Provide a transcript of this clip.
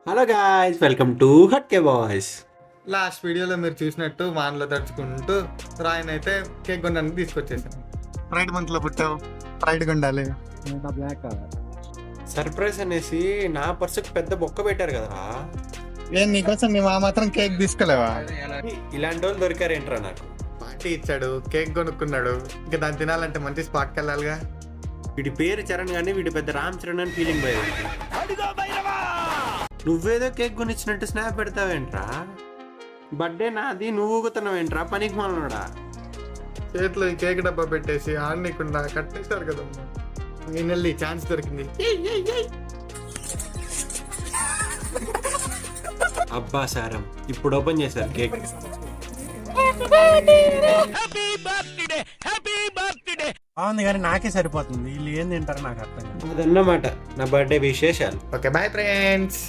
Hello guys, welcome to hatke boys. Last వీడియోలో మీరు చూసినట్టు వానలో తడుచుకుంటూ రాయన్ అయితే కేక్ కొనడానికి తీసుకొచ్చేసాను. ప్రైడ్ మంత్ లో పుట్టావు, ప్రైడ్ ఉండాలి. సర్ప్రైజ్ అనేసి నా పర్సుకు పెద్ద బొక్క పెట్టారు కదరా. ఏం నీకోసం మేము ఆ మాత్రం కేక్ తీసుకోలేవా? ఇలాంటి వాళ్ళు దొరికారేంట్రా నాకు. పార్టీ ఇచ్చాడు, కేక్ కొనుక్కున్నాడు, ఇంకా దాన్ని తినాలంటే మంచి స్పాట్కి వెళ్ళాలిగా. వీడి పేరు చరణ్ కానీ వీడి పెద్ద రామ్ చరణ్ అని ఫీలింగ్ పోయేది. నువ్వేదో కేక్ కొనిచ్చినట్టు స్నాప్ పెడతావేంట్రా? బర్త్డే నాది, నువ్వు ఊగుతున్నావేంట్రా పనికి మాలనోడా? చేతిలో ఈ కేక్ డబ్బా పెట్టేసి ఆడనీకుండా కట్టేశారు కదమ్మా. ఫైనల్లీ ఛాన్స్ దొరికింది. అబ్బా సారం, ఇప్పుడు ఓపెన్ చేశారు కేక్. బాగుంది కానీ నాకే సరిపోతుంది. వీళ్ళు ఏం తింటారు నాకు అర్థం కాదు. అదన్నమాట నా బర్త్డే విశేషాలు. Okay bye friends.